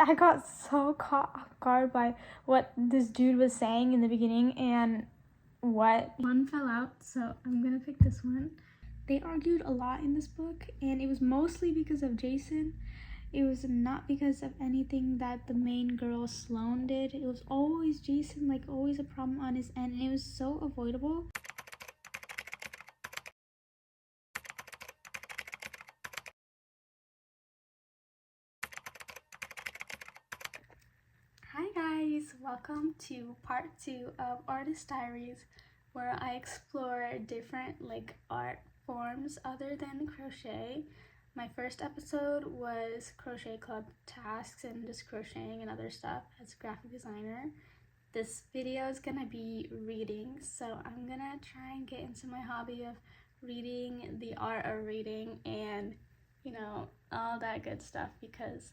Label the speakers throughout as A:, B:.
A: I got so caught off guard by what this dude was saying in the beginning and what one fell out, so I'm gonna pick this one. They argued a lot in this book, and it was mostly because of Jason. It was not because of anything that the main girl Sloane did. It was always Jason, like always a problem on his end, and it was so avoidable. Hi guys, welcome to part 2 of Artist Diaries, where I explore different art forms other than crochet. My first episode was crochet club tasks and just crocheting and other stuff as a graphic designer. This video is gonna be reading, so I'm gonna try and get into my hobby of reading, the art of reading, and all that good stuff, because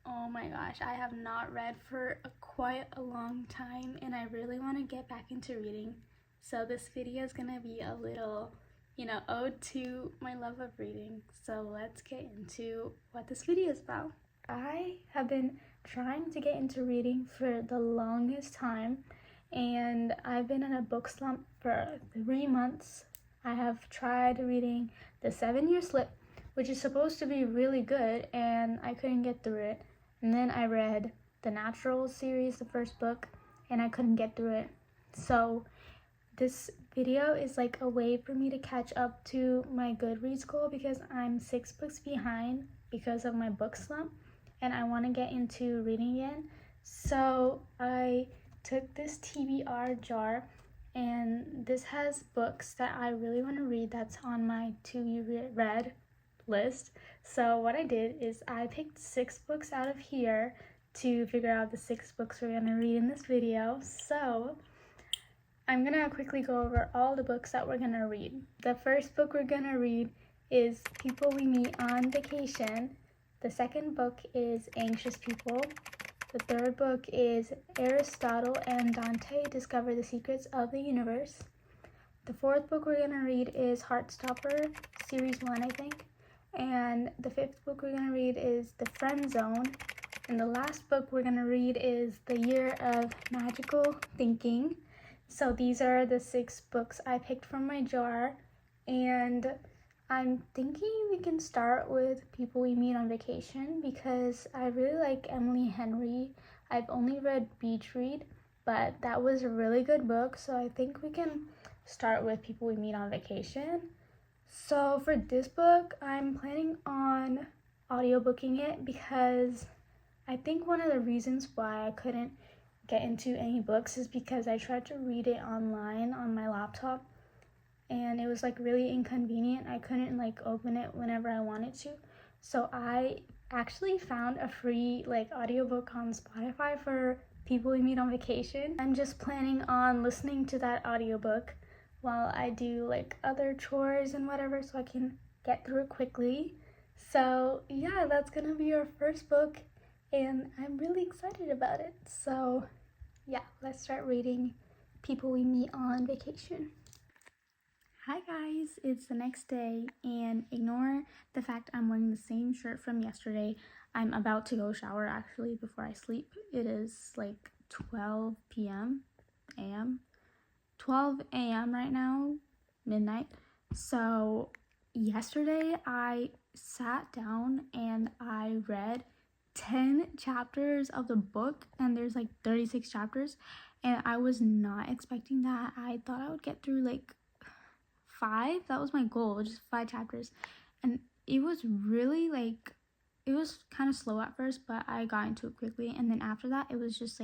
A: oh my gosh, I have not read for quite a long time and I really want to get back into reading. So this video is gonna be a little, ode to my love of reading. So let's get into what this video is about. I have been trying to get into reading for the longest time, and I've been in a book slump for 3 months. I have tried reading The 7-Year Slip, which is supposed to be really good, and I couldn't get through it. And then I read the Natural series, the first book, and I couldn't get through it. So this video is like a way for me to catch up to my Goodreads goal, because I'm 6 books behind because of my book slump, and I want to get into reading again. So I took this TBR jar, and this has books that I really want to read that's on my to be read list. So what I did is I picked 6 books out of here to figure out the 6 books we're gonna read in this video. So I'm gonna quickly go over all the books that we're gonna read. The first book we're gonna read is People We Meet on Vacation. The second book is Anxious People. The third book is Aristotle and Dante Discover the Secrets of the Universe. The fourth book we're gonna read is Heartstopper, series 1, I think. And the 5th book we're going to read is The Friend Zone. And the last book we're going to read is The Year of Magical Thinking. So these are the 6 books I picked from my jar. And I'm thinking we can start with People We Meet on Vacation, because I really like Emily Henry. I've only read Beach Read, but that was a really good book. So I think we can start with People We Meet on Vacation. So for this book, I'm planning on audiobooking it, because I think one of the reasons why I couldn't get into any books is because I tried to read it online on my laptop, and it was really inconvenient. I couldn't open it whenever I wanted to. So I actually found a free audiobook on Spotify for People We Meet on Vacation. I'm just planning on listening to that audiobook while I do other chores and whatever, so I can get through it quickly. So yeah, that's gonna be our first book, and I'm really excited about it. So yeah, let's start reading People We Meet on Vacation. Hi guys, it's the next day, and ignore the fact I'm wearing the same shirt from yesterday. I'm about to go shower actually before I sleep. It is 12 p.m. 12 a.m. right now, midnight. So yesterday I sat down and I read 10 chapters of the book, and there's 36 chapters, and I was not expecting that. I thought I would get through 5. That was my goal, just 5 chapters. And it was really it was kind of slow at first, but I got into it quickly. And then after that, it was just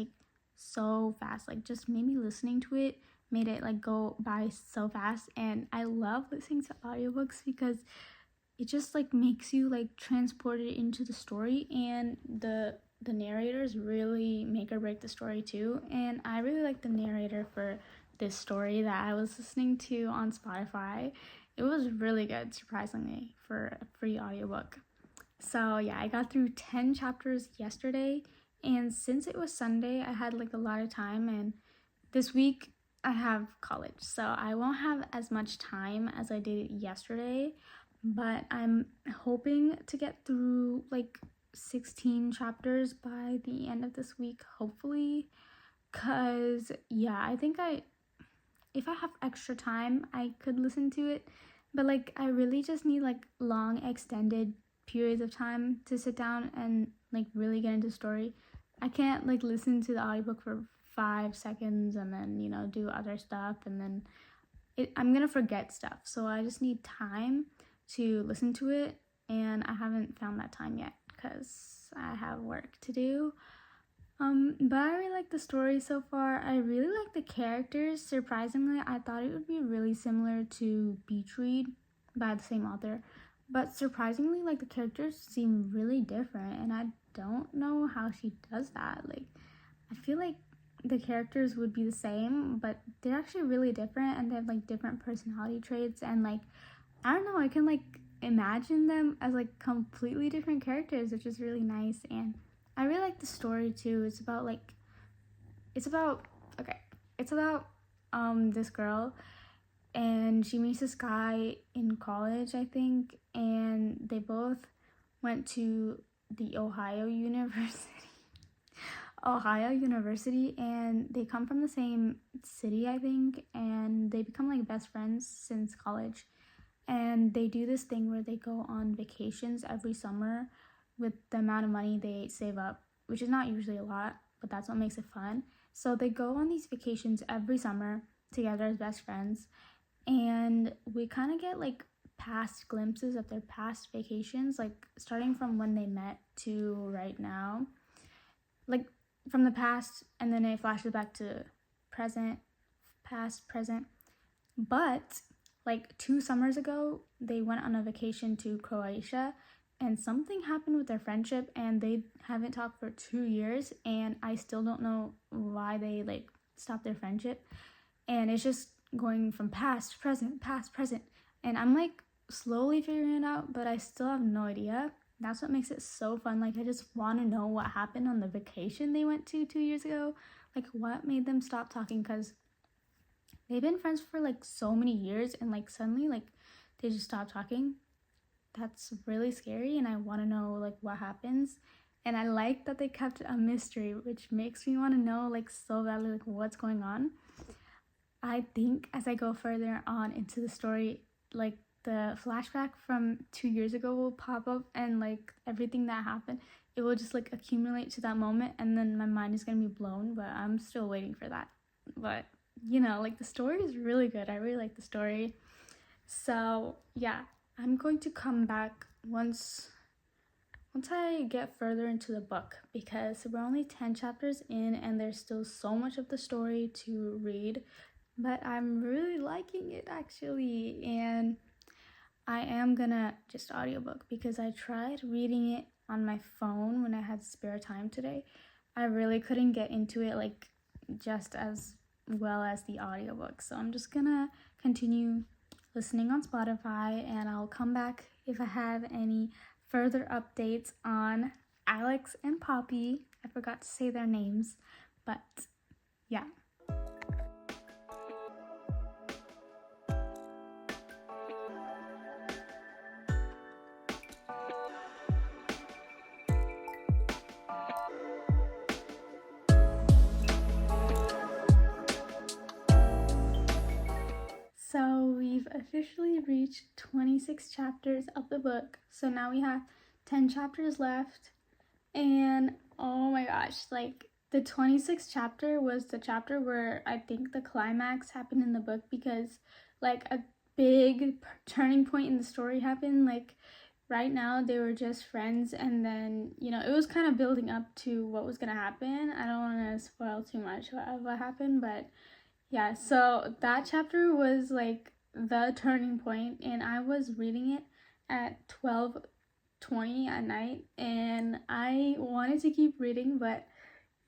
A: so fast. Just maybe listening to it made it go by so fast. And I love listening to audiobooks because it just makes you transported into the story, and the narrators really make or break the story too. And I really like the narrator for this story that I was listening to on Spotify. It was really good, surprisingly, for a free audiobook. So yeah, I got through 10 chapters yesterday, and since it was Sunday, I had a lot of time, and this week I have college, so I won't have as much time as I did yesterday, but I'm hoping to get through 16 chapters by the end of this week, hopefully. Cause yeah, I think if I have extra time, I could listen to it, but like I really just need like long extended periods of time to sit down and like really get into story. I can't like listen to the audiobook for 5 seconds and then, you know, do other stuff, and then I'm gonna forget stuff. So I just need time to listen to it, and I haven't found that time yet because I have work to do. But I really like the story so far. I really like the characters. Surprisingly, I thought it would be really similar to Beach Read by the same author, but surprisingly, like the characters seem really different, and I don't know how she does that. Like, I feel like the characters would be the same, but they're actually really different, and they have like different personality traits, and like, I don't know, I can like imagine them as like completely different characters, which is really nice. And I really like the story too. It's about this girl, and she meets this guy in college, I think, and they both went to the Ohio University, and they come from the same city, I think, and they become like best friends since college. And they do this thing where they go on vacations every summer with the amount of money they save up, which is not usually a lot, but that's what makes it fun. So they go on these vacations every summer together as best friends, and we kind of get like past glimpses of their past vacations, like starting from when they met to right now, like from the past, and then it flashes back to present, past, present. But like 2 summers ago, they went on a vacation to Croatia, and something happened with their friendship, and they haven't talked for 2 years, and I still don't know why they like stopped their friendship. And it's just going from past, present, and I'm like slowly figuring it out, but I still have no idea. That's what makes it so fun. Like, I just want to know what happened on the vacation they went to 2 years ago. Like, what made them stop talking? Because they've been friends for like so many years, and like suddenly like they just stop talking. That's really scary, and I want to know like what happens. And I like that they kept a mystery, which makes me want to know like so badly like what's going on. I think as I go further on into the story, like the flashback from 2 years ago will pop up, and like everything that happened, it will just like accumulate to that moment, and then my mind is gonna be blown. But I'm still waiting for that. But you know, like the story is really good. I really like the story. So yeah, I'm going to come back once I get further into the book, because we're only 10 chapters in and there's still so much of the story to read. But I'm really liking it actually, and I am gonna just audiobook, because I tried reading it on my phone when I had spare time today. I really couldn't get into it like just as well as the audiobook, so I'm just gonna continue listening on Spotify, and I'll come back if I have any further updates on Alex and Poppy. I forgot to say their names, but yeah. So we've officially reached 26 chapters of the book. So now we have 10 chapters left. And oh my gosh, like the 26th chapter was the chapter where I think the climax happened in the book, because like a big turning point in the story happened. Like right now they were just friends, and then, you know, it was kind of building up to what was gonna happen. I don't want to spoil too much of what happened, but yeah, so that chapter was like the turning point, and I was reading it at 12:20 at night, and I wanted to keep reading, but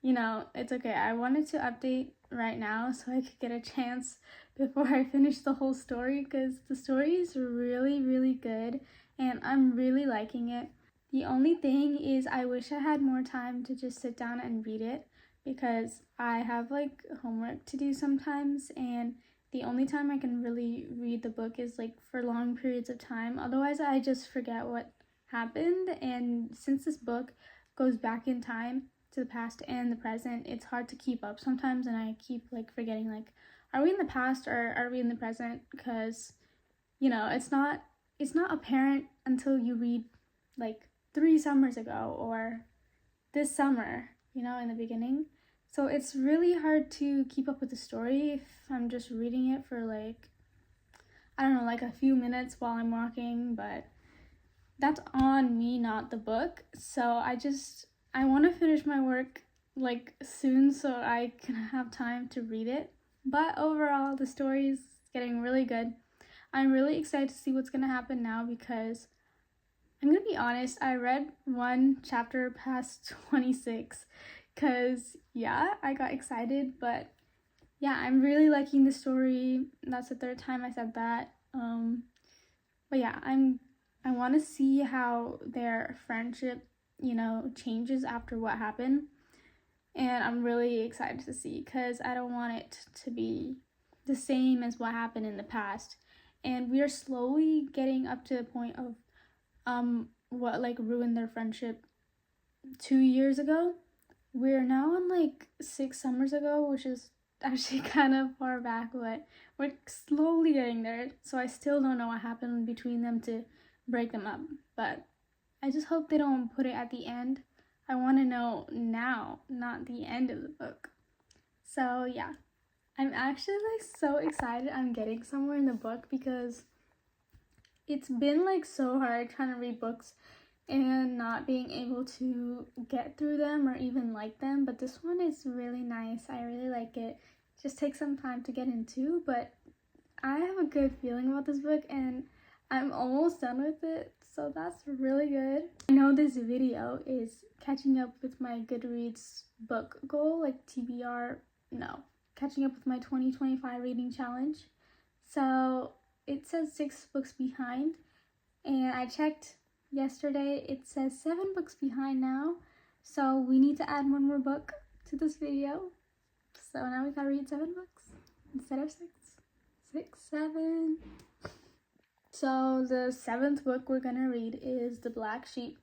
A: you know, it's okay. I wanted to update right now so I could get a chance before I finish the whole story, because the story is really, really good, and I'm really liking it. The only thing is I wish I had more time to just sit down and read it, because I have like homework to do sometimes, and the only time I can really read the book is like for long periods of time. Otherwise I just forget what happened. And since this book goes back in time to the past and the present, it's hard to keep up sometimes, and I keep like forgetting, like, are we in the past or are we in the present? Because, you know, it's not apparent until you read like 3 summers ago or this summer, you know, in the beginning. So it's really hard to keep up with the story if I'm just reading it for like, I don't know, like a few minutes while I'm walking, but that's on me, not the book. So I want to finish my work like soon so I can have time to read it. But overall, the story is getting really good. I'm really excited to see what's going to happen now, because I'm going to be honest, I read one chapter past 26 because, yeah, I got excited, but yeah, I'm really liking the story. That's the 3rd time I said that. But yeah, I want to see how their friendship, you know, changes after what happened. And I'm really excited to see, because I don't want it to be the same as what happened in the past. And we are slowly getting up to the point of what like ruined their friendship 2 years ago. We're now on like 6 summers ago, which is actually kind of far back, but we're slowly getting there. So I still don't know what happened between them to break them up, but I just hope they don't put it at the end. I want to know now, not the end of the book. So yeah, I'm actually like so excited I'm getting somewhere in the book, because it's been like so hard trying to read books and not being able to get through them or even like them. But this one is really nice. I really like it. Just takes some time to get into, but I have a good feeling about this book and I'm almost done with it, so that's really good. I know this video is catching up with my Goodreads book goal, like TBR, no, catching up with my 2025 reading challenge. So it says 6 books behind, and I checked yesterday, it says 7 books behind now, so we need to add 1 more book to this video. So now we gotta read 7 books instead of 6. 6, 7. So the 7th book we're gonna read is The Black Sheep,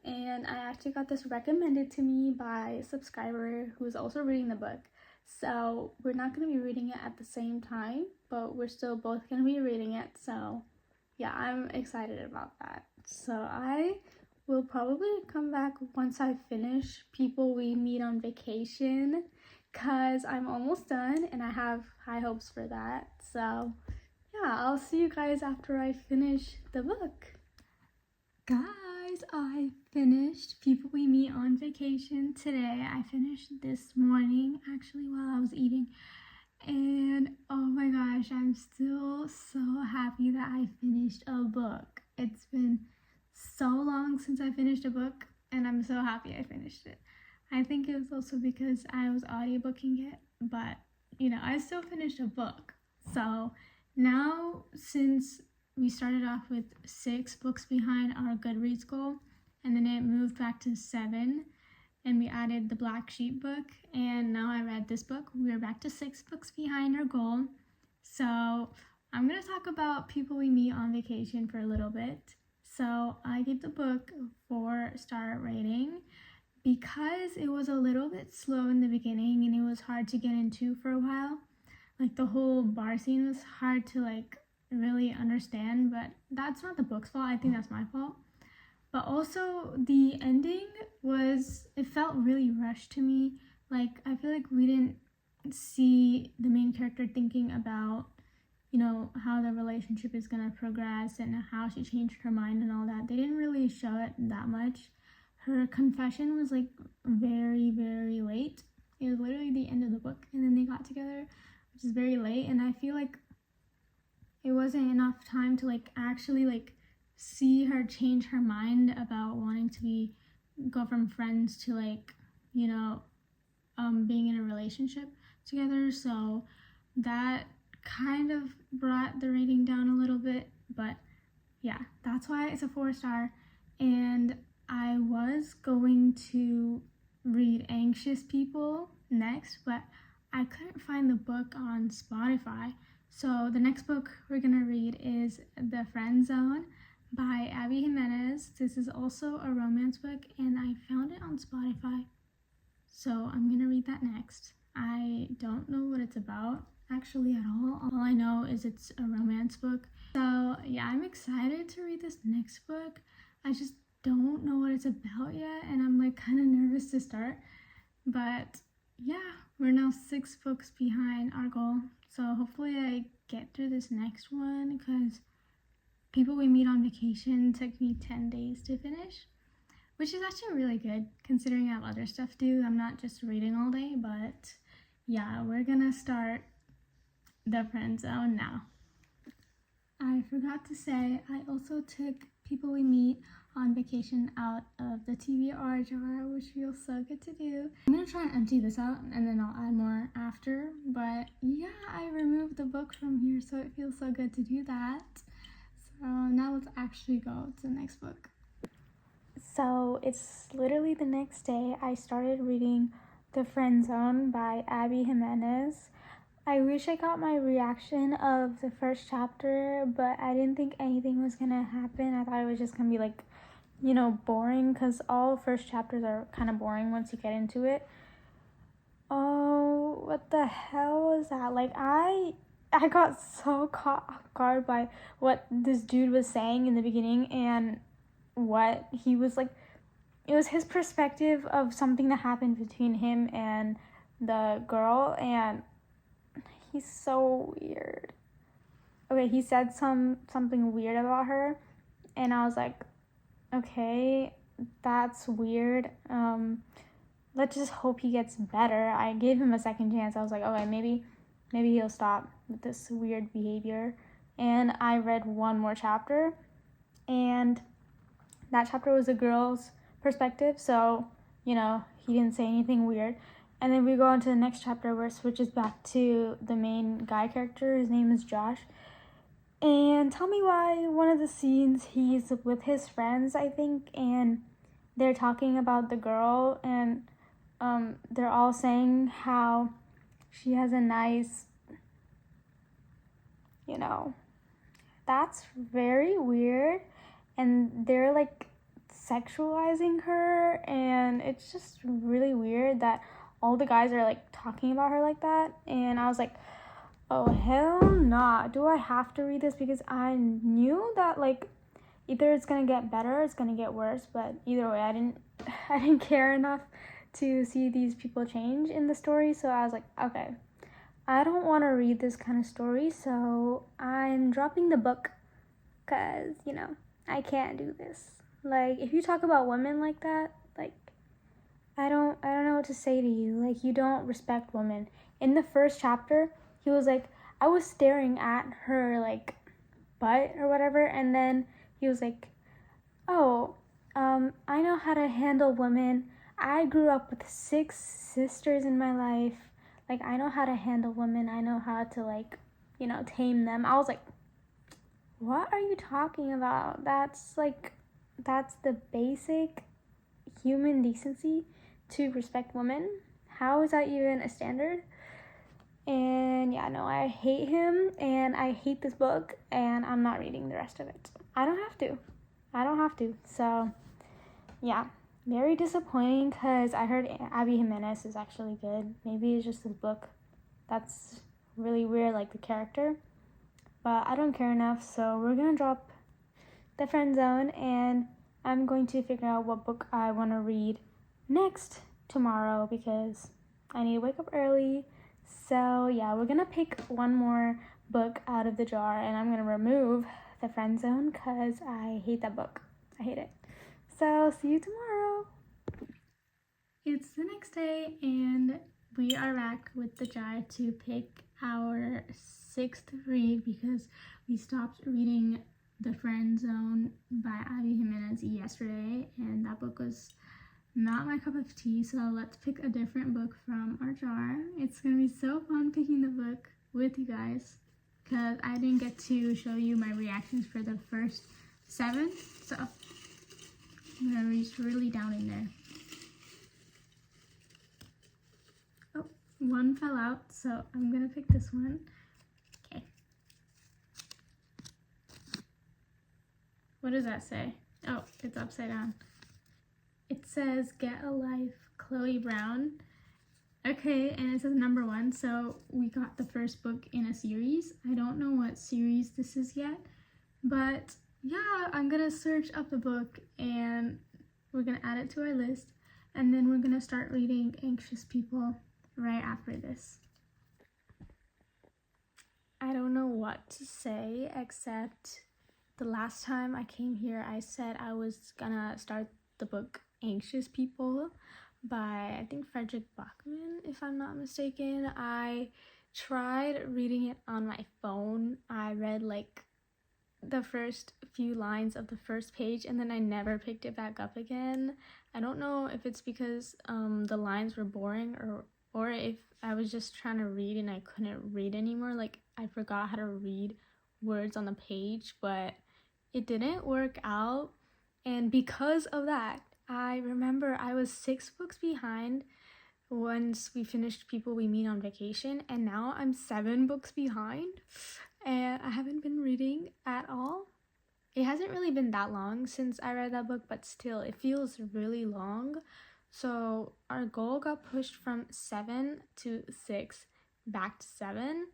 A: and I actually got this recommended to me by a subscriber who's also reading the book. So we're not gonna be reading it at the same time, but we're still both gonna be reading it. So yeah, I'm excited about that. So I will probably come back once I finish People We Meet on Vacation, because I'm almost done and I have high hopes for that. So yeah, I'll see you guys after I finish the book. Guys, I finished People We Meet on Vacation today. I finished this morning, actually, while I was eating. And oh my gosh, I'm still so happy that I finished a book. It's been so long since I finished a book, and I'm so happy I finished it. I think it was also because I was audiobooking it, but you know, I still finished a book. So now, since we started off with 6 books behind our Goodreads goal, and then it moved back to 7, and we added the Black Sheep book, and now I read this book, we're back to 6 books behind our goal. So I'm going to talk about People We Meet on Vacation for a little bit. So I gave the book a 4-star rating because it was a little bit slow in the beginning and it was hard to get into for a while. Like the whole bar scene was hard to like really understand, but that's not the book's fault. I think that's my fault. But also the ending it felt really rushed to me. Like I feel like we didn't see the main character thinking about, you know, how the relationship is gonna progress and how she changed her mind and all that. They didn't really show it that much. Her confession was like very, very late. It was literally the end of the book, and then they got together, which is very late, and I feel like it wasn't enough time to like actually like see her change her mind about wanting to go from friends to like, you know, being in a relationship together. So that kind of brought the rating down a little bit, but yeah, that's why it's a 4-star. And I was going to read Anxious People next, but I couldn't find the book on Spotify. So the next book we're gonna read is The Friend Zone by Abby Jimenez. This is also a romance book, and I found it on Spotify, so I'm gonna read that next. I don't know what it's about actually at all. All I know is it's a romance book. So yeah, I'm excited to read this next book. I just don't know what it's about yet, and I'm like kind of nervous to start. But yeah, we're now 6 books behind our goal. So hopefully I get through this next one, because People We Meet on Vacation took me 10 days to finish, which is actually really good considering I have other stuff to do. I'm not just reading all day, but yeah, we're gonna start The Friend Zone now. I forgot to say, I also took People We Meet on Vacation out of the TBR jar, which feels so good to do. I'm gonna try and empty this out and then I'll add more after, but yeah, I removed the book from here, so it feels so good to do that. So now let's actually go to the next book. So it's literally the next day. I started reading The Friend Zone by Abby Jimenez. I wish I got my reaction of the first chapter, but I didn't think anything was gonna happen. I thought it was just gonna be like, you know, boring, because all first chapters are kind of boring once you get into it. Oh, what the hell was that? Like, I got so caught off guard by what this dude was saying in the beginning and what he was like. It was his perspective of something that happened between him and the girl, and he's so weird. Okay, he said something weird about her, and I was like, okay, that's weird. Let's just hope he gets better. I gave him a second chance. I was like, okay, maybe he'll stop with this weird behavior. And I read one more chapter, and that chapter was a girl's perspective, so, you know, he didn't say anything weird. And then we go on to the next chapter where it switches back to the main guy character. His name is Josh. And tell me why one of the scenes he's with his friends, I think, and they're talking about the girl, and they're all saying how she has a nice, you know, that's very weird. And they're like sexualizing her, and it's just really weird that all the guys are like talking about her like that. And I was like, oh hell nah, do I have to read this? Because I knew that like either it's gonna get better or it's gonna get worse, but either way I didn't care enough to see these people change in the story. So I was like, okay, I don't want to read this kind of story, so I'm dropping the book, because, you know, I can't do this. Like, if you talk about women like that, like, I don't know what to say to you. Like, you don't respect women. In the first chapter, he was like, I was staring at her, like, butt or whatever, and then he was like, oh, I know how to handle women. I grew up with 6 sisters in my life. Like, I know how to handle women. I know how to, like, you know, tame them. I was like, what are you talking about? That's the basic human decency, to respect women. How is that even a standard? And yeah, no, I hate him, and I hate this book, and I'm not reading the rest of it. I don't have to. So yeah, very disappointing, because I heard Abby Jimenez is actually good. Maybe it's just this book that's really weird, like the character. But I don't care enough, so we're gonna drop The Friend Zone, and I'm going to figure out what book I want to read next tomorrow, because I need to wake up early. So yeah, we're gonna pick one more book out of the jar, and I'm gonna remove The Friend Zone because I hate that book. I hate it. So see you tomorrow. It's the next day, and we are back with the jar to pick our 6th read, because we stopped reading The Friend Zone by Abby Jimenez yesterday, and that book was not my cup of tea. So let's pick a different book from our jar. It's gonna be so fun picking the book with you guys, because I didn't get to show you my reactions for the first 7, so I'm gonna reach really down in there. Oh, one fell out, so I'm gonna pick this one. Okay. What does that say? Oh, it's upside down. It says, "Get a Life, Chloe Brown." Okay, and it says number 1, so we got the first book in a series. I don't know what series this is yet, but yeah, I'm gonna search up the book and we're gonna add it to our list, and then we're gonna start reading Anxious People right after this. I don't know what to say, except the last time I came here, I said I was gonna start the book Anxious People by, I think, Frederick Bachman, if I'm not mistaken. I tried reading it on my phone. I read like the first few lines of the first page and then I never picked it back up again. I don't know if it's because the lines were boring or if I was just trying to read and I couldn't read anymore. Like, I forgot how to read words on the page, but it didn't work out. And because of that, I remember I was 6 books behind once we finished People We Meet on Vacation, and now I'm 7 books behind, and I haven't been reading at all. It hasn't really been that long since I read that book, but still, it feels really long. So our goal got pushed from 7 to 6, back to 7.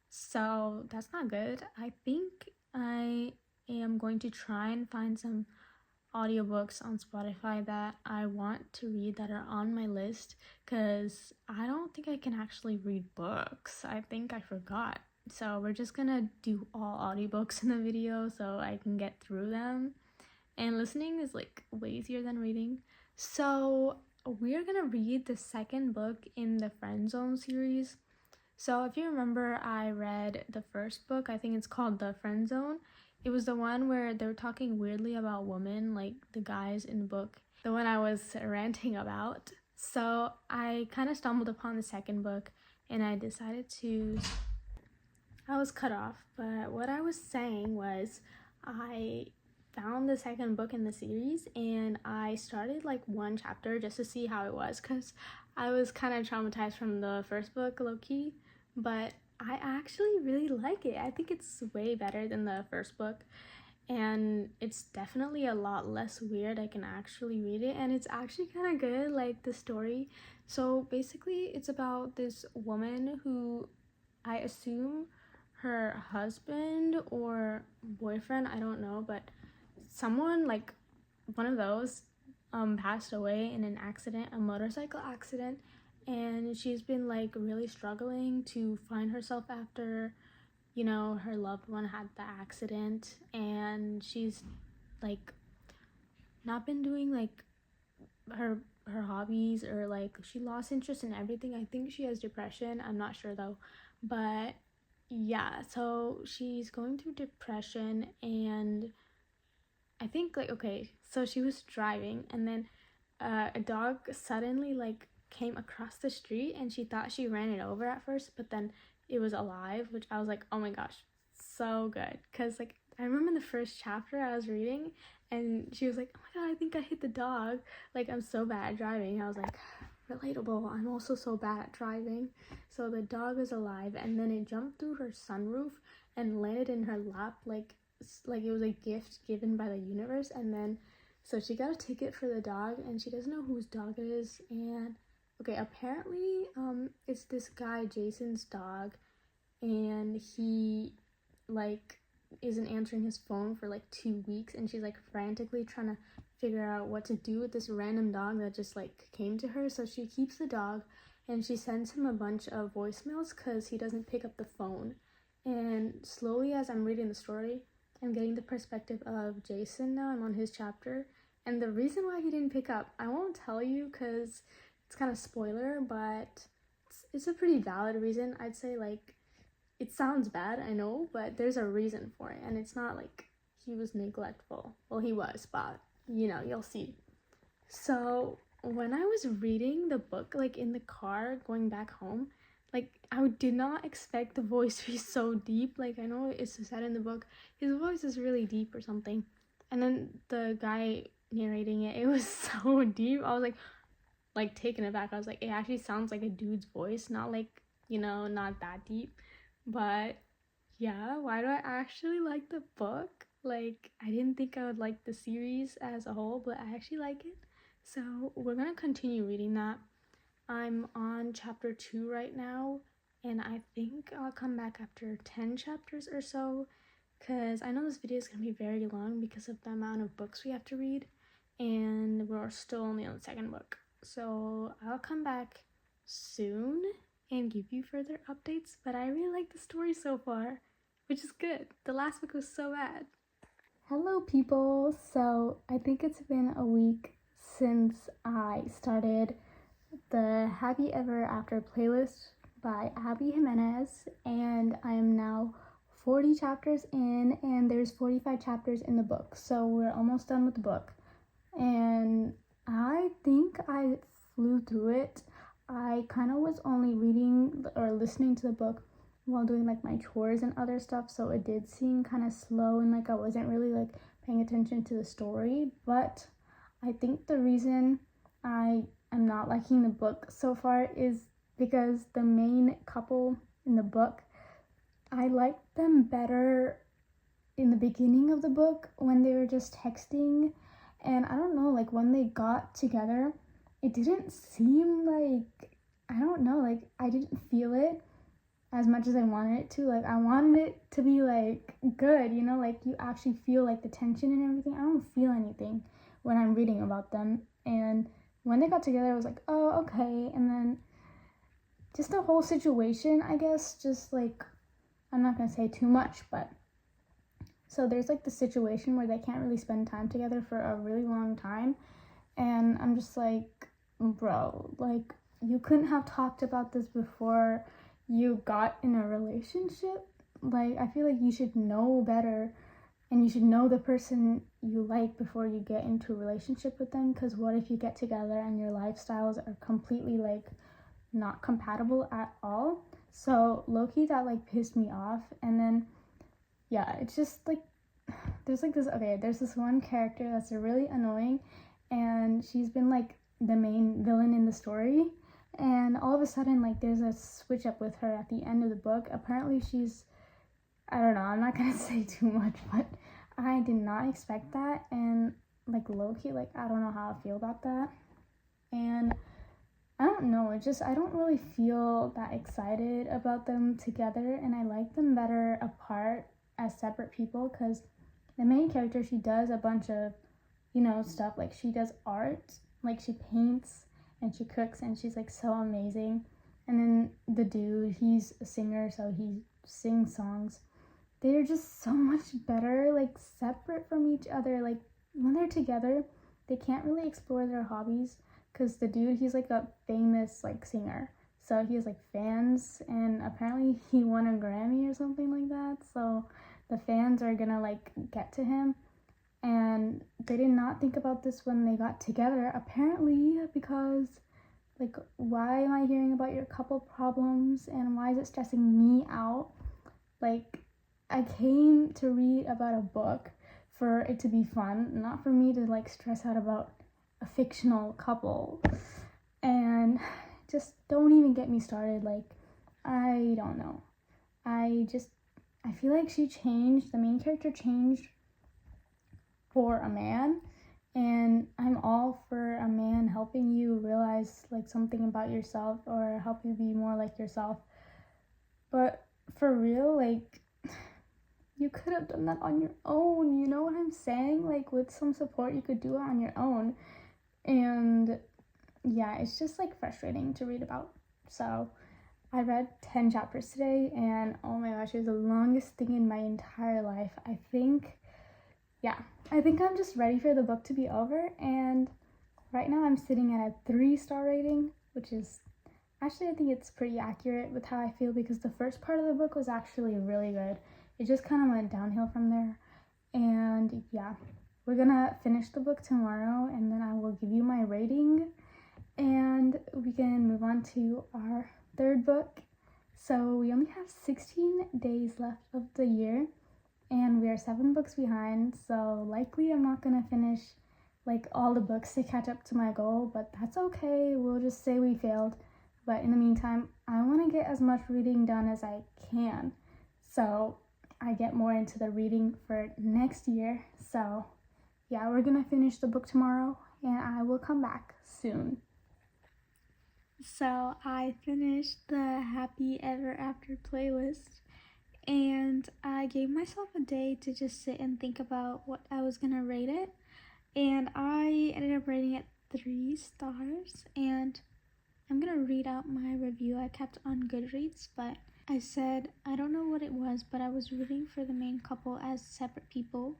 A: So that's not good. I think I am going to try and find some audiobooks on Spotify that I want to read that are on my list, because I don't think I can actually read books. I think I forgot. So we're just gonna do all audiobooks in the video so I can get through them. And listening is like way easier than reading. So we're gonna read the second book in the Friend Zone series. So if you remember, I read the first book. I think it's called The Friend Zone. It was the one where they were talking weirdly about women, like the guys in the book, the one I was ranting about. So I kind of stumbled upon the second book and I decided to... I was cut off, but what I was saying was I found the second book in the series and I started like 1 chapter just to see how it was, because I was kind of traumatized from the first book, low-key, but I actually really like it. I think it's way better than the first book, and it's definitely a lot less weird. I can actually read it, and it's actually kind of good, like the story. So basically, it's about this woman who, I assume her husband or boyfriend, I don't know, but someone, like one of those, passed away in an accident, a motorcycle accident, and she's been like really struggling to find herself after, you know, her loved one had the accident, and she's like not been doing like her hobbies, or like she lost interest in everything. I think she has depression, I'm not sure though, but yeah, so she's going through depression, and I think like, okay, so she was driving and then a dog suddenly like came across the street and she thought she ran it over at first, but then it was alive, which I was like, oh my gosh, so good. Because like I remember in the first chapter I was reading and she was like, oh my god, I think I hit the dog, like I'm so bad at driving. I was like, relatable, I'm also so bad at driving. So the dog is alive, and then it jumped through her sunroof and landed in her lap like it was a gift given by the universe. And then so she got a ticket for the dog, and she doesn't know whose dog it is. And okay, apparently it's this guy Jason's dog, and he like isn't answering his phone for like 2 weeks, and she's like frantically trying to figure out what to do with this random dog that just like came to her. So she keeps the dog and she sends him a bunch of voicemails because he doesn't pick up the phone. And slowly, as I'm reading the story, I'm getting the perspective of Jason now. I'm on his chapter, and the reason why he didn't pick up, I won't tell you because it's kind of spoiler, but it's a pretty valid reason. I'd say, like, it sounds bad, I know, but there's a reason for it, and it's not like he was neglectful. Well, he was, but you know, you'll see. So when I was reading the book, like in the car going back home, like I did not expect the voice to be so deep. Like, I know it's said in the book his voice is really deep or something, and then the guy narrating it, it was so deep. I was like taken aback. I was like, it actually sounds like a dude's voice, not like, you know, not that deep. But yeah, why do I actually like the book? Like, I didn't think I would like the series as a whole, but I actually like it. So we're gonna continue reading that. I'm on chapter 2 right now, and I think I'll come back after 10 chapters or so, because I know this video is gonna be very long because of the amount of books we have to read, and we're still only on the second book. So I'll come back soon and give you further updates, but I really like the story so far, which is good. The last book was so bad. Hello people, so I think it's been a week since I started the Happy Ever After playlist by Abby Jimenez, and I am now 40 chapters in, and there's 45 chapters in the book, so we're almost done with the book. And I think I flew through it. I kind of was only reading or listening to the book while doing like my chores and other stuff, so it did seem kind of slow and like I wasn't really like paying attention to the story. But I think the reason I am not liking the book so far is because the main couple in the book, I liked them better in the beginning of the book when they were just texting, and I don't know, like when they got together, it didn't seem like, I don't know, like I didn't feel it as much as I wanted it to. Like I wanted it to be like good, you know, like you actually feel like the tension and everything. I don't feel anything when I'm reading about them. And when they got together, I was like, oh, okay. And then just the whole situation, I guess, just like, I'm not gonna say too much, but so there's like the situation where they can't really spend time together for a really long time. And I'm just like, bro, like you couldn't have talked about this before you got in a relationship. Like I feel like you should know better, and you should know the person you like before you get into a relationship with them, because what if you get together and your lifestyles are completely like not compatible at all? So low-key that like pissed me off. And then yeah, it's just like there's this one character that's really annoying, and she's been like the main villain in the story, and all of a sudden like there's a switch up with her at the end of the book. Apparently she's, I don't know, I'm not gonna say too much, but I did not expect that, and like low-key, like I don't know how I feel about that. And I don't know, it just, I don't really feel that excited about them together, and I like them better apart as separate people, because the main character, she does a bunch of, you know, stuff, like she does art, like she paints and she cooks, and she's like so amazing. And then the dude, he's a singer, so he sings songs. They're just so much better like separate from each other. Like when they're together, they can't really explore their hobbies, because the dude, he's like a famous like singer, so he has like fans, and apparently he won a Grammy or something like that, so the fans are gonna like get to him. And they did not think about this when they got together, apparently, because like, why am I hearing about your couple problems, and why is it stressing me out? Like, I came to read about a book for it to be fun, not for me to like stress out about a fictional couple. And just don't even get me started. Like, I don't know, I feel like the main character changed for a man, and I'm all for a man helping you realize like something about yourself or help you be more like yourself, but for real, like you could have done that on your own, you know what I'm saying? Like with some support you could do it on your own. And yeah, it's just like frustrating to read about. So I read 10 chapters today, and oh my gosh, it was the longest thing in my entire life. I think I'm just ready for the book to be over, and right now I'm sitting at a 3-star rating, which is actually, I think it's pretty accurate with how I feel, because the first part of the book was actually really good. It just kind of went downhill from there. And yeah, we're gonna finish the book tomorrow, and then I will give you my rating, and we can move on to our third book. So we only have 16 days left of the year, and we are 7 books behind, so likely I'm not gonna finish like all the books to catch up to my goal, but that's okay, we'll just say we failed. But in the meantime, I want to get as much reading done as I can, so I get more into the reading for next year. So yeah, we're gonna finish the book tomorrow and I will come back soon. So I finished the Happy Ever After playlist and I gave myself a day to just sit and think about what I was gonna rate it, and I ended up rating it 3 stars. And I'm gonna read out my review I kept on Goodreads, but I said I don't know what it was, but I was rooting for the main couple as separate people.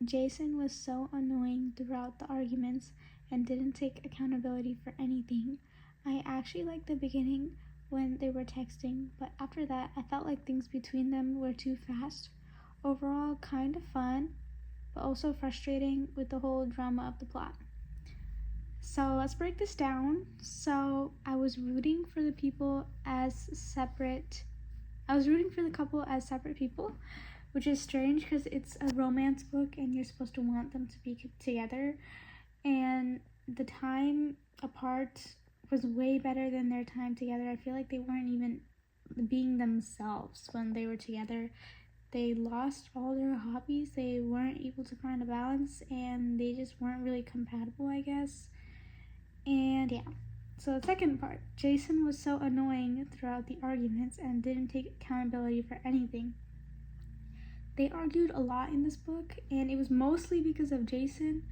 A: Jason was so annoying throughout the arguments and didn't take accountability for anything. I actually liked the beginning when they were texting, but after that I felt like things between them were too fast. Overall, kind of fun, but also frustrating with the whole drama of the plot. So let's break this down. So I was rooting for the couple as separate people, which is strange because it's a romance book and you're supposed to want them to be together. And the time apart was way better than their time together. I feel like they weren't even being themselves when they were together. They lost all their hobbies. They weren't able to find a balance and they just weren't really compatible, I guess. And yeah. So the second part, Jason was so annoying throughout the arguments and didn't take accountability for anything. They argued a lot in this book, and it was mostly because of Jason.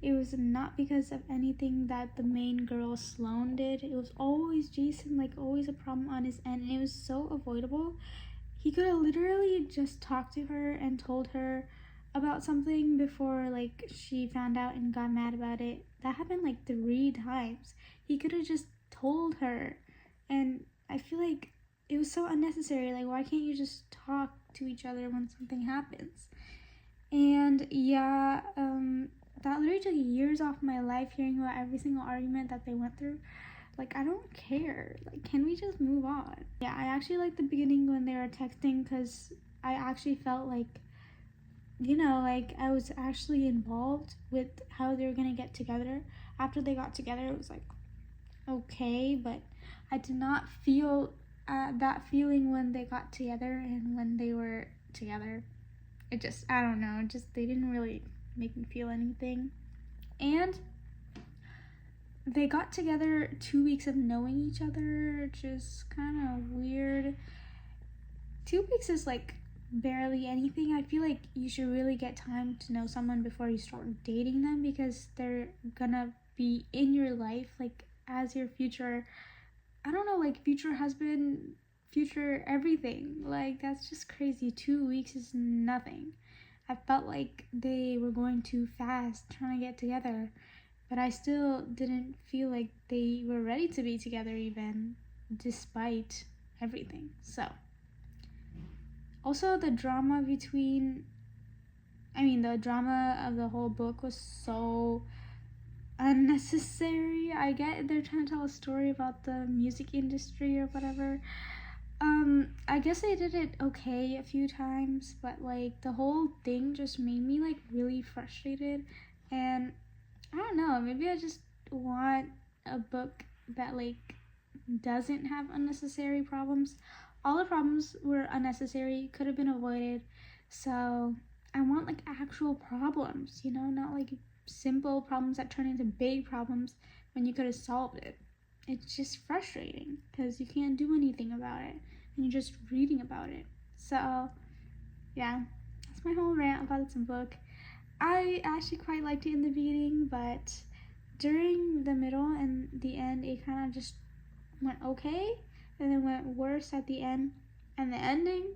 A: It was not because of anything that the main girl Sloane did. It was always Jason, like always a problem on his end, and it was so avoidable. He could have literally just talked to her and told her about something before like she found out and got mad about it. That happened like 3 times. He could have just told her, and I feel like it was so unnecessary. Like, why can't you just talk to each other when something happens? And yeah, that literally took years off my life hearing about every single argument that they went through. Like, I don't care. Like, can we just move on? Yeah, I actually liked the beginning when they were texting because I actually felt like, you know, like I was actually involved with how they were gonna get together. After they got together, it was like, okay, but I did not feel that feeling when they got together and when they were together. It just, I don't know, just they didn't really make me feel anything. And they got together 2 weeks of knowing each other, which is kind of weird. 2 weeks is like barely anything. I feel like you should really get time to know someone before you start dating them, because they're gonna be in your life like as your future, I don't know, like future husband, future everything. Like, that's just crazy. 2 weeks is nothing. I felt like they were going too fast trying to get together, but I still didn't feel like they were ready to be together even, despite everything. So also the drama of the whole book was so unnecessary. I get they're trying to tell a story about the music industry or whatever. I guess they did it okay a few times, but like the whole thing just made me like really frustrated. And I don't know, maybe I just want a book that like doesn't have unnecessary problems. All the problems were unnecessary, could have been avoided. So I want like actual problems, you know, not like simple problems that turn into big problems when you could have solved it. It's just frustrating because you can't do anything about it and you're just reading about it. So yeah, that's my whole rant about this book. I actually quite liked it in the beginning, but during the middle and the end it kind of just went okay, and then went worse at the end. And the ending,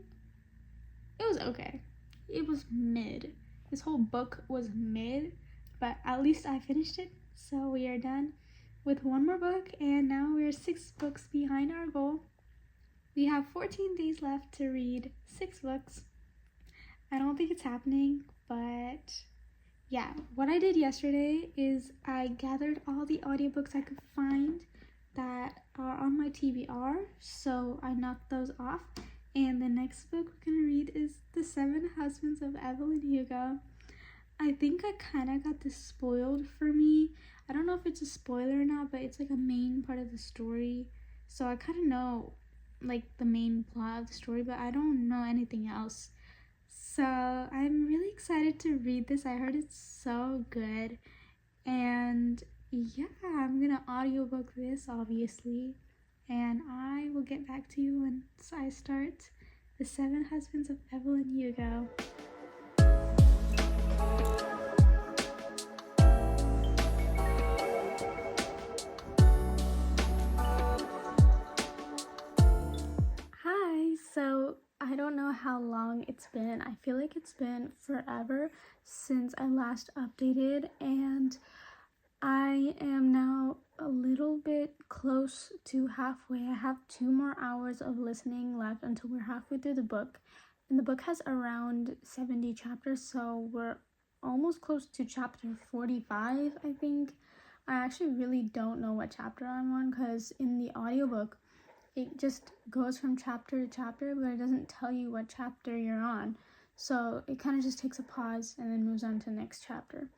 A: it was okay. It was mid. This whole book was mid, but at least I finished it. So we are done with 1 more book, and now we're 6 books behind our goal. We have 14 days left to read 6 books. I don't think it's happening, but yeah, what I did yesterday is I gathered all the audiobooks I could find that are on my TBR, so I knocked those off. And the next book we're gonna read is The 7 Husbands of Evelyn Hugo. I think I kind of got this spoiled for me. I don't know if it's a spoiler or not, but it's like a main part of the story, so I kind of know like the main plot of the story, but I don't know anything else. So I'm really excited to read this. I heard it's so good. And yeah, I'm gonna audiobook this obviously. And I will get back to you once I start The Seven Husbands of Evelyn Hugo. Hi, so I don't know how long it's been. I feel like it's been forever since I last updated, and I am now a little bit close to halfway. I have 2 more hours of listening left until we're halfway through the book. And the book has around 70 chapters, so we're almost close to chapter 45, I think. I actually really don't know what chapter I'm on because in the audiobook, it just goes from chapter to chapter, but it doesn't tell you what chapter you're on. So it kind of just takes a pause and then moves on to the next chapter.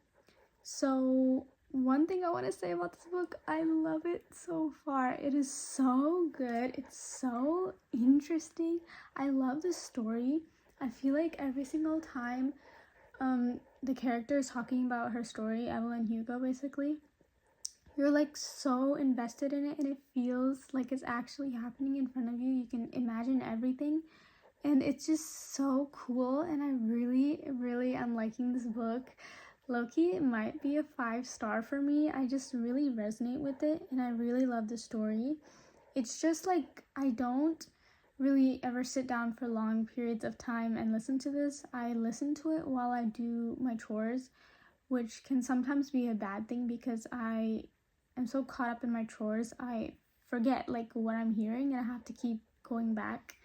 A: So one thing I want to say about this book, I love it so far. It is so good. It's so interesting. I love the story. I feel like every single time the character is talking about her story, Evelyn Hugo basically, you're like so invested in it and it feels like it's actually happening in front of you. You can imagine everything and it's just so cool, and I really am liking this book. Low-key, it might be a 5-star for me. I just really resonate with it and I really love the story. It's just like I don't really ever sit down for long periods of time and listen to this. I listen to it while I do my chores, which can sometimes be a bad thing because I am so caught up in my chores, I forget like what I'm hearing and I have to keep going back.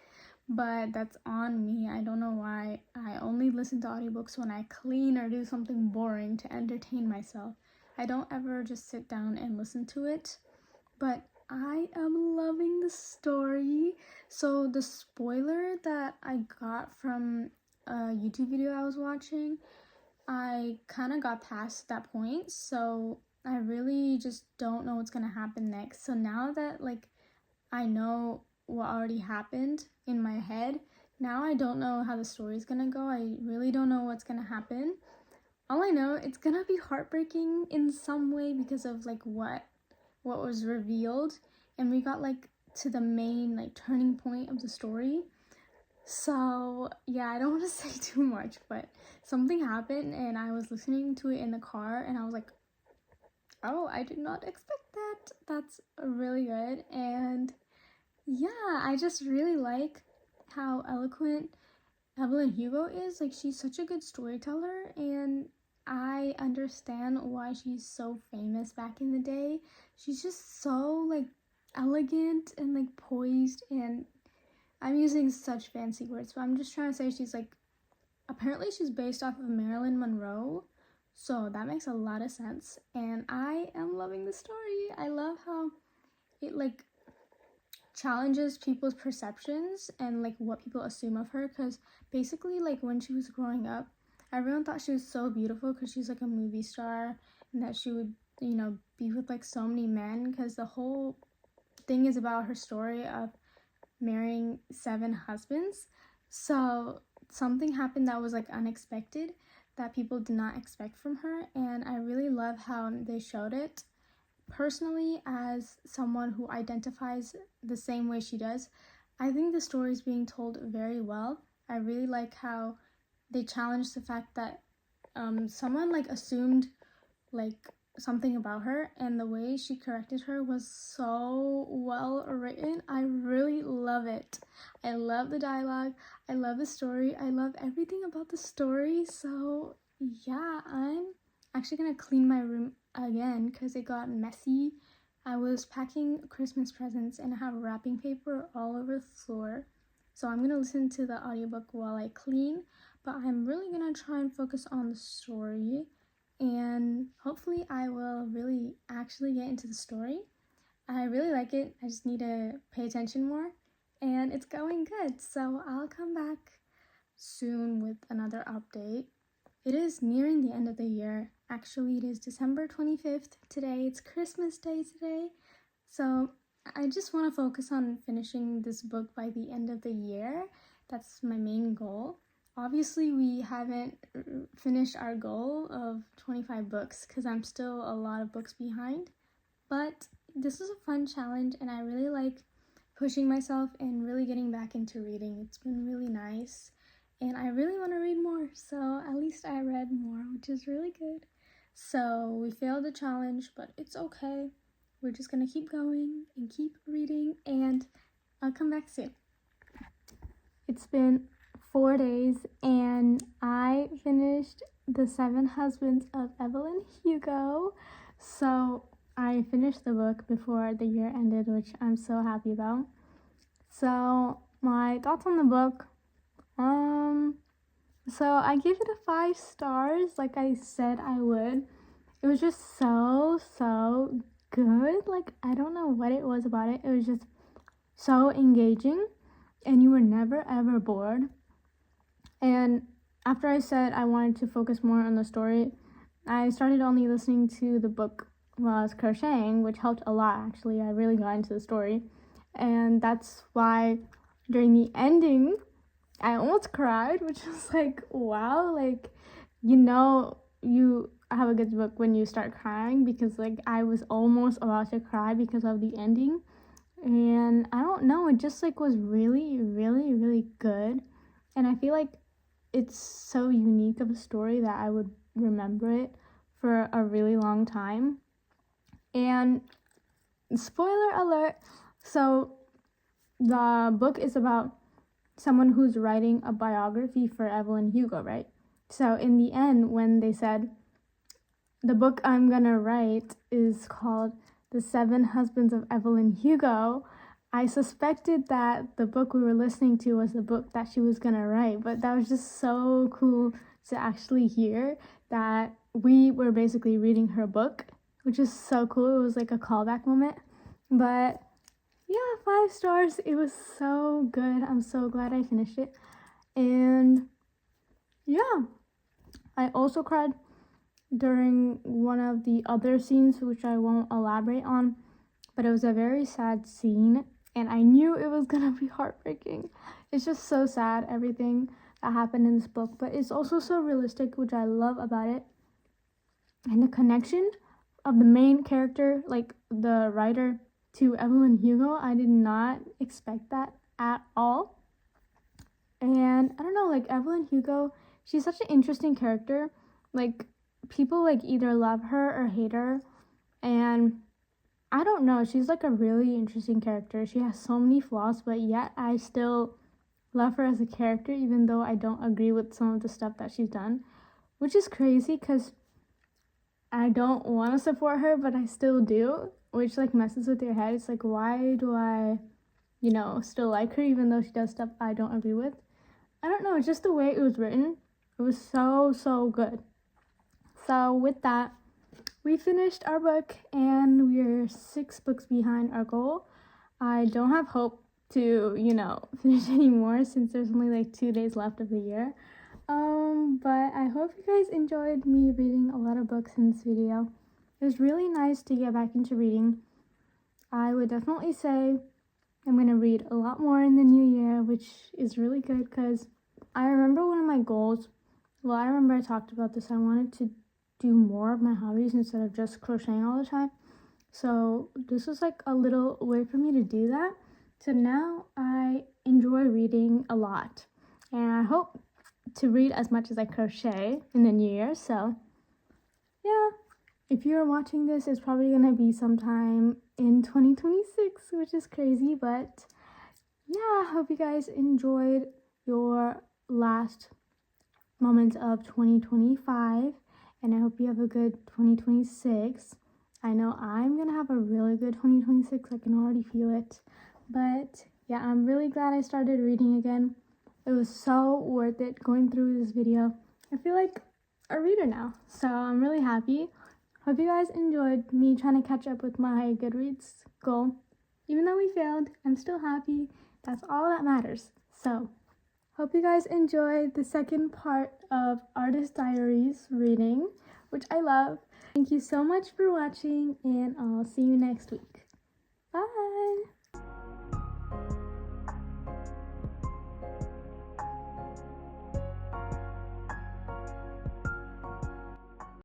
A: But that's on me. I don't know why. I only listen to audiobooks when I clean or do something boring to entertain myself. I don't ever just sit down and listen to it. But I am loving the story. So the spoiler that I got from a YouTube video I was watching, I kind of got past that point, so I really just don't know what's gonna happen next. So now that like I know what already happened in my head, now I don't know how the story's gonna go. I really don't know what's gonna happen. All I know, it's gonna be heartbreaking in some way because of like what was revealed, and we got like to the main like turning point of the story. So yeah, I don't want to say too much, but something happened and I was listening to it in the car and I was like, oh, I did not expect that. That's really good. And yeah, I just really like how eloquent Evelyn Hugo is. Like, she's such a good storyteller, and I understand why she's so famous back in the day. She's just so like elegant and like poised, and I'm using such fancy words, but I'm just trying to say she's like, apparently she's based off of Marilyn Monroe, so that makes a lot of sense, and I am loving the story. I love how it like challenges people's perceptions and like what people assume of her, because basically like when she was growing up, everyone thought she was so beautiful because she's like a movie star and that she would, you know, be with like so many men, because the whole thing is about her story of marrying 7 husbands. So something happened that was like unexpected, that people did not expect from her, and I really love how they showed it. Personally, as someone who identifies the same way she does, I think the story is being told very well. I really like how they challenged the fact that someone like assumed like something about her, and the way she corrected her was so well written. I really love it. I love the dialogue, I love the story, I love everything about the story. So yeah, I'm actually gonna clean my room again because it got messy. I was packing Christmas presents and I have wrapping paper all over the floor, so I'm gonna listen to the audiobook while I clean, but I'm really gonna try and focus on the story, and hopefully I will really actually get into the story. I really like it. I just need to pay attention more, and it's going good. So I'll come back soon with another update. It is nearing the end of the year. Actually, it is December 25th today. It's Christmas Day today. So I just want to focus on finishing this book by the end of the year. That's my main goal. obviously we haven't finished our goal of 25 books because I'm still a lot of books behind, but this is a fun challenge and I really like pushing myself and really getting back into reading. It's been really nice and I really want to read more, so at least I read more, which is really good. So we failed the challenge, but it's okay. We're just gonna keep going and keep reading, and I'll come back soon. It's been 4 days and I finished The 7 Husbands of Evelyn Hugo. So I finished the book before the year ended, which I'm so happy about. So my thoughts on the book, so I gave it a 5 stars like I said I would. It was just so good. Like, I don't know what it was about it. It was just so engaging and you were never ever bored. And after I said I wanted to focus more on the story, I started only listening to the book while I was crocheting, which helped a lot actually. I really got into the story. And that's why during the ending, I almost cried, which was like, wow, like, you have a good book when you start crying, because like I was almost about to cry because of the ending. And I don't know, it just like was really good. And I feel like it's so unique of a story that I would remember it for a really long time. And spoiler alert, so the book is about someone who's writing a biography for Evelyn Hugo, right? So in the end, when they said, the book I'm gonna write is called The 7 Husbands of Evelyn Hugo, I suspected that the book we were listening to was the book that she was gonna write, but that was just so cool to actually hear that we were basically reading her book, which is so cool. It was like a callback moment. But yeah, 5 stars. It was so good. I'm so glad I finished it. And yeah, I also cried during one of the other scenes, which I won't elaborate on, but it was a very sad scene and I knew it was gonna be heartbreaking. It's just so sad, everything that happened in this book, but it's also so realistic, which I love about it. And the connection of the main character, like the writer, to Evelyn Hugo, I did not expect that at all. And I don't know, like Evelyn Hugo, she's such an interesting character. Like, people like either love her or hate her, and I don't know, she's like a really interesting character. She has so many flaws, but yet I still love her as a character, even though I don't agree with some of the stuff that she's done, which is crazy because I don't want to support her, but I still do, which like messes with your head. It's like, why do I, still like her even though she does stuff I don't agree with? I don't know, it's just the way it was written. It was so good. So with that, we finished our book and we're 6 books behind our goal. I don't have hope to, finish anymore since there's only like 2 days left of the year. But I hope you guys enjoyed me reading a lot of books in this video. It was really nice to get back into reading. I would definitely say I'm going to read a lot more in the new year, which is really good because I remember one of my goals, I remember I talked about this, I wanted to do more of my hobbies instead of just crocheting all the time. So this was like a little way for me to do that. So now I enjoy reading a lot and I hope to read as much as I crochet in the new year. So yeah, if you're watching this, it's probably gonna be sometime in 2026, which is crazy, but yeah, I hope you guys enjoyed your last moments of 2025 and I hope you have a good 2026. I know I'm gonna have a really good 2026. I can already feel it. But yeah, I'm really glad I started reading again. It was so worth it going through this video. I feel like a reader now, so I'm really happy. Hope you guys enjoyed me trying to catch up with my Goodreads goal. Even though we failed, I'm still happy. That's all that matters. So hope you guys enjoyed the second part of Artist Diaries reading, which I love. Thank you so much for watching, and I'll see you next week. Bye!